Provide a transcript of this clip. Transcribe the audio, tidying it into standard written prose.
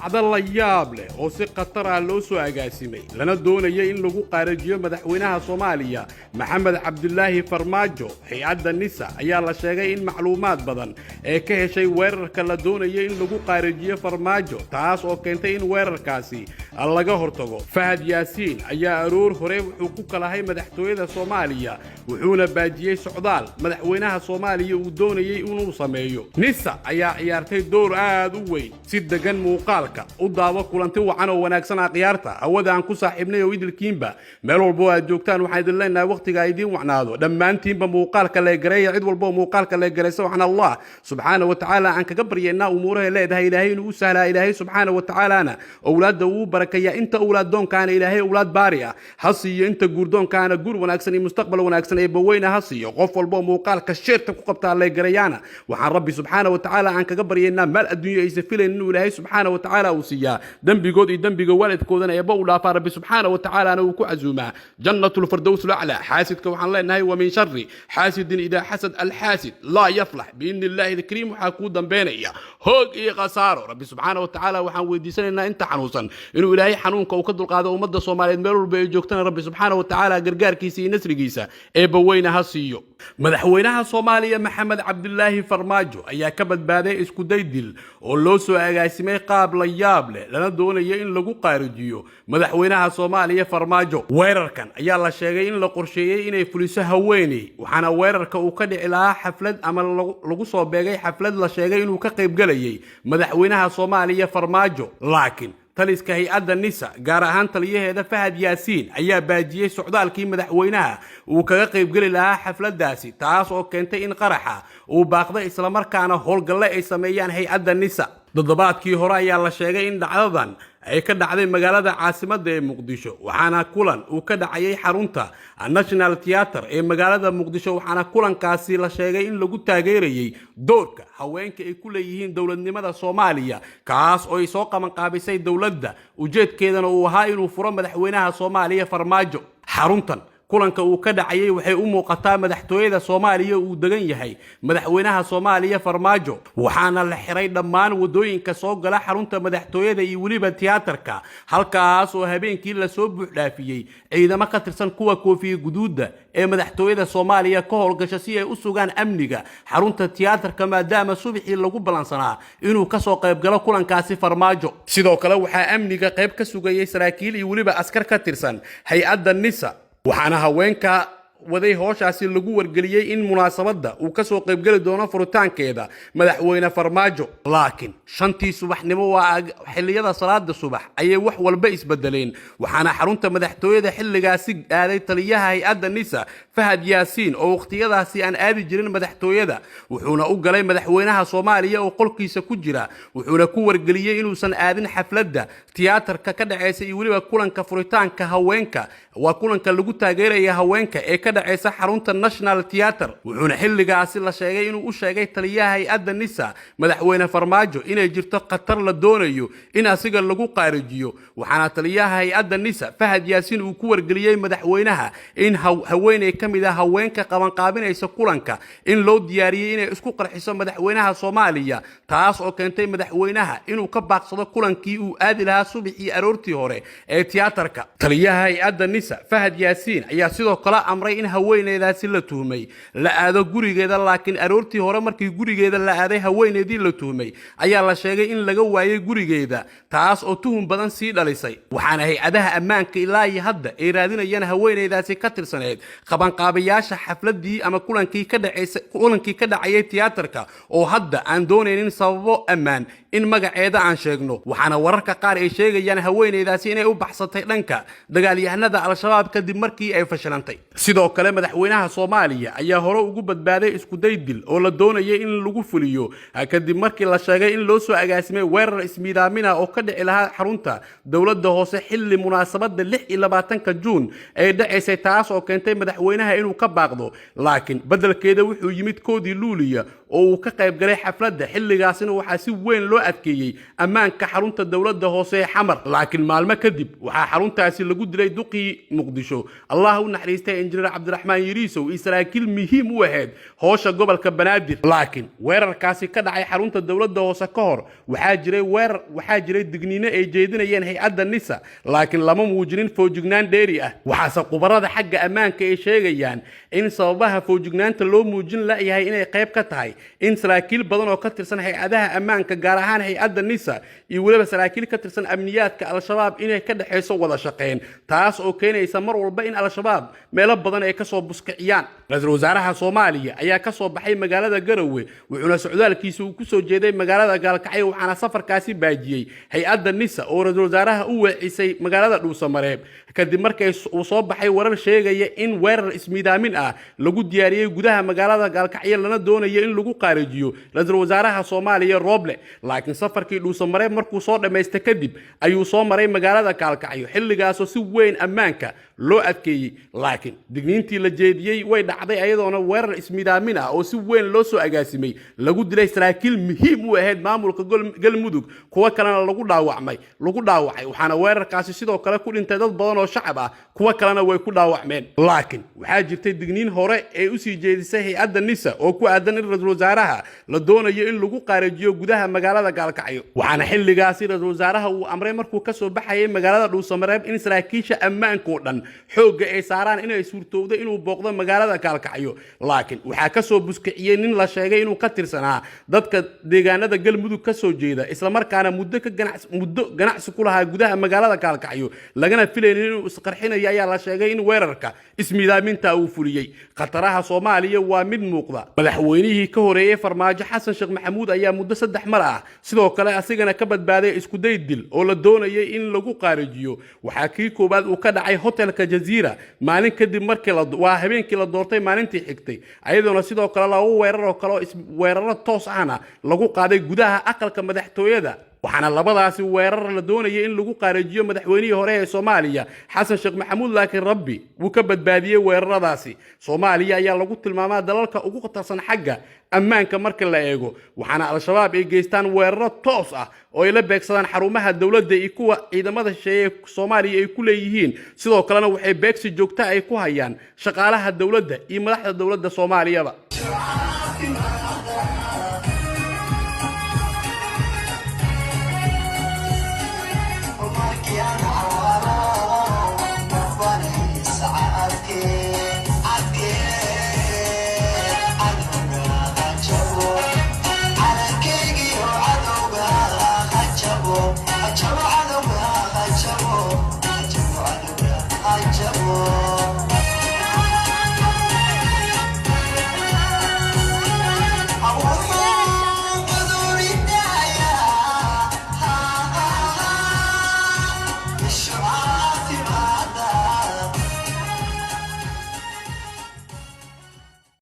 dhacdo la yaab leh oo si khatar ah loo soo agaasimay lana doonayay in lagu qaarajiyo madaxweynaha Soomaaliya Maxamed Cabdullaahi Farmaajo. Hay'adda NISA ayaa la sheegay in macluumaad badan ee ka heshay weerarka la doonayay in lagu qaarajiyo Farmaajo, taas oo keentay in weerarkaasi laga hortago. Fahad Yaasiin ayaa aroor hore wuxuu ku kalahay madaxtooyada Soomaaliya wuxuuna baajiyay socdaal madaxweynaha Soomaaliya uu doonayay inuu sameeyo. NISA ayaa ciyaartay door aad u weyn si degan muuqaalka u daawo kulanti wacan oo wanaagsan ciyaarta hawada aan ku saaxiibnay oo idilkiinba meel walba aad joogtaan waxaan idin leenahay waqtiga idin wacnaado dhammaantiinba muuqaalka la gareeyo cid walba muuqaalka la gareeyo waxaan Allah subhanahu wa ta'ala aan kaga baryeena umuuraha leedahay ilaahay inuu sahlaa ilaahay subhanahu wa ta'ala awlaada uu barakaya inta awlaadonkaana ilaahay awlaad baari ah hasiyo inta guurdoonkaana guur wanaagsan iyo mustaqbal wanaagsan ee baweyna hasiyo qof walba muuqaalka sheerta ku qabta la gareeyana waxaan rabbi subhanahu wa ta'ala aan kaga baryeena mal adduunyo aysa fileen inuu ilaahay subhanahu wa ta'ala uu siiya dambigood iyo dambiga waalidkoodana ee baa u dhaafaa rabbi subhanahu wa ta'ala uu ku casuuma jannatul firdaws al'a xaasidka waxaan leenahay wa min sharri xaasidin ida hasad al hasid la yaflah bi idnillahi alkarim waxa ku dambeynaya hoog iyo qasaaro rabbi subhanahu wa ta'ala waxaan weydiisanaynaa inta xanuunsan inuu ilaahay xanuunka uu ka dulqaado ummadda Soomaaliyeed meel walba ay joogtaan rabbi subhanahu wa ta'ala gargaarkiisa iyo nasrigiisa ee baweyna ha siiyo. madaxweynaha Soomaaliya Maxamed Cabdullaahi Farmaajo ayaa ka badbaaday isku day dil oo loo soo agaasimay qaab la yaab leh lana doonayay in lagu qaarijiyo madaxweynaha Soomaaliya Farmaajo. weerarkan ayaa la sheegay in la qorsheeyay inay fuliso haweeney waxaana weerarka uu ka dhici lahaa xaflad ama lagu soo beegay xaflad la sheegay inuu ka qayb galayay madaxweynaha Soomaaliya Farmaajo, laakiin taliska hay'adda NISA gaar ahaan taliyaheeda Fahad Yaasiin ayaa baajiyay socdaalkii madaxweynaha uu kaga qayb gali lahaa xafladaasi, taas oo keentay in qaraxa uu baaqday isla markaana howlgalle ay sameeyaan hay'adda NISA. toddobaadkii hore ayaa la sheegay in dhacdadan ay ka dhacday magaalada caasimadda ee Muqdisho waxaana kulan uu ka dhacayay xarunta National Theatre ee magaalada Muqdisho waxaana kulankaasi la sheegay in lagu taageerayay doorka haweenka ay ku leeyihiin dawladnimada Soomaaliya kaas oo ay soo qaban qaabisay dawladda ujeedkeedana uu ahaa inuu furo madaxweynaha Soomaaliya Farmaajo. xaruntan kulanka uu ka dhacayay waxay u muuqataa madaxtooyada Soomaaliya uu degan yahay madaxweynaha Soomaaliya Farmaajo waxaana la xiray dhammaan wadooyinka soo gala xarunta madaxtooyada iyo waliba tiyaatarka halkaas oo habeenkii la soo buux dhaafiyay ciidamo ka tirsan kuwa koofiya guduuda ee madaxtooyada Soomaaliya ka howlgasha si ay u sugaan amniga xarunta tiyaatarka maadaama subaxii lagu balansanaa inuu ka soo qayb galo kulankaasi Farmaajo. sidoo kale waxaa amniga qayb ka sugayay saraakiil iyo waliba askar ka tirsan hay'adda NISA waxaana haweenka waday howshaasi lagu wargeliyay in munaasabada uu ka soo qayb gali doono furitaankeeda madaxweyne Farmaajo, laakiin shantii subaxnimo waa xilliyada salaada subax ayay wax walba isbedeleen waxaana xarunta madaxtooyada xilligaasi aaday taliyaha hay'adda NISA Fahad Yaasiin oo waqtiyadaasi aan aadi jirin madaxtooyada wuxuuna u galay madaxweynaha Soomaaliya oo qolkiisa ku jira wuxuuna ku wargeliyay inuusan aadin xafladda tiyaatarka ka dhacaysa iyo waliba kulanka furitaanka haweenka waa kulanka lagu taageerayo haweenka ee ka dhacaysa xarunta National Theatre wuxuuna xilligaasi la sheegay inuu u sheegay taliyaha hay'adda NISA madaxweyne Farmaajo inay jirto khatar la doonayo in asiga lagu qaarijiyo waxaana taliyaha hay'adda NISA Fahad Yaasiin uu ku wargeliyay madaxweynaha in haweeney kamid ah haweenka qaban qaabinaysa kulanka in loo diyaariyay inay isku qarxiso madaxweynaha Soomaaliya, taas oo keentay madaxweynaha inuu ka baaqsado kulankii uu aadi lahaa subaxii aroortii hore ee tiyaatarka. taliyaha hay'adda NISA Fahad Yaasiin ayaa sidoo kale amray in haweeneydaasi la tuhmay la aado gurigeeda, laakiin aroortii hore markii gurigeeda la aaday haweeneydii la tuhmay ayaa la sheegay in laga waayay gurigeeda, taas oo tuhun badan sii dhalisay waxaana hay'adaha ammaanka ilaa iyo hadda ay raadinayaan haweeneydaasi ka tirsaneed qabanqaabayaasha xafladii ama kulankii ka dhacayay tiyaatarka oo hadda aan doonaynin sababo ammaan in magaceeda aan sheegno waxaana wararka qaar ay sheegayaan haweeneydaasi inay u baxsatay dhanka dagaalyahanada al-shabaab kadib markii ay fashilantay. sidoo kale madaxweynaha Soomaaliya ayaa hore ugu badbaaday isku day dil oo la doonayay in lagu fuliyo kadib markii la sheegay in loo soo agaasimay weerar ismiidaamina oo ka dhici lahaa xarunta dawladda hoose xilli munaasabada 26 Juun ay dhacaysay, taas oo keentay madaxweynaha inuu ka baaqdo, laakiin bedelkeeda wuxuu yimid koodii Luuliya oo uu ka qayb galay xafladda xilligaasina waxaa si weyn loo adkeeyay ammaanka xarunta dawladda hoose ee Xamar, laakiin maalmo kadib waxaa xaruntaasi lagu dilay duqii Muqdisho Allah u naxariistay injineer cabdiraxmaan yariisow iyo saraakiil muhiim u ahayd howsha gobolka banaadir laakiin weerarkaasi ka dhacay xarunta dowladda hoose ka hor waxaa jiray digniino ay jeedinayeen hay-adda nisa laakiin lama muujinin foojignaan dheeri ah waxaase khubarada xagga ammaanka ay sheegayaan in sababaha foojignaanta loo muujin la'yahay inay qayb ka tahay in saraakiil badan oo ka tirsan hay-adaha ammaanka gaar ahaan hay-adda nisa iyo weliba saraakiil ka tirsan amniyaadka al-shabaab inay ka dhexayso wada shaqeyn taas oo keenaysa mar walba in al-shabaab meelo badan ay kasoo buskiciyaan ra-iisul wasaaraha soomaaliya ayaa ka soo baxay magaalada garowe wuxuuna socdaalkiisa uu ku soo jeeday magaalada gaalkacyo waxaana safarkaasi baajiyey hay-adda nisa oo ra-iisul wasaaraha u weecisay magaalada dhuusamareeb kadib markay uu soo baxay warar sheegaya in weerar ismiidaamin ah lagu diyaariyey gudaha magaalada gaalkacyo lana doonayo in lagu qaarijiyo ra-iisul wasaaraha soomaaliya Roble laakiin safarkii dhuusamareeb markuu soo dhameystay kadib ayuu soo maray magaalada gaalkacyo xilligaas oo si weyn ammaanka loo adkeeyay laakiin digniintii la jeediyay way dhacday ayadoona weerar ismiidaamin ah oo si weyn loo soo agaasimay lagu dilay saraakiil muhiim u ahayd maamulka galmudug kuwa kalena lagu dhaawacay waxaana weerarkaasi sidoo kale ku dhintay dad badan oo shacab ah kuwa kalena way ku dhaawacmeen laakiin waxaa jirtay digniin hore ee u sii jeedisay hay-adda nisa oo ku aadan in ra-iisul wasaaraha la doonayo in lagu qaarijiyo gudaha magaalada gaalkacyo waxaana xilligaasi ra-iisul wasaaraha uu amray markuu ka soo baxayay magaalada dhuusamareeb in saraakiisha ammaanka oo dhan xoogga ay saaraan inay suurtowdo inuu booqdo magaalada gaalkacyo laakiin waxaa ka soo buskiciyey nin la sheegay inuu ka tirsanaa dadka deegaanada galmudug ka soo jeeda isla markaana muddo ganacsi ku lahaa gudaha magaalada gaalkacyo lagana filaynin inuu isqarxinayo ayaa la sheegay in weerarka ismiidaaminta uu fuliyey khataraha soomaaliya waa mid muuqda madaxweynihii ka horeeyay farmaajo xasan sheekh maxamuud ayaa muddo 3 mar ah sidoo kale asigana ka badbaaday isku day dil oo la doonayay in lagu qaarijiyo waxaa kii koobaad uu ka dhacay hotelka jaziira maalin kadib markii waa habeenkii la doortay maalintii xigtay ayadoona sidoo kale lagu weeraro toos ahna lagu qaaday gudaha aqalka madaxtooyada waxaana labadaasi weerar la doonayay in lagu qaarijiyo madaxweynihii hore ee Soomaaliya xasan sheekh maxamuud laakiin rabbi wuu ka badbaadiyay weeraradaasi Soomaaliya ayaa lagu tilmaamaa dalalka ugu khatarsan xagga ammaanka marka la eego waxaana al-shabaab ay geystaan weeraro toos ah oo ay la beegsadaan xarumaha dawladda iyo kuwa ciidamada shisheeye Soomaaliya ay ku leeyihiin sidoo kalena waxay beegsi joogto ay ku hayaan shaqaalaha dawladda iyo madaxda dawladda Soomaaliyaba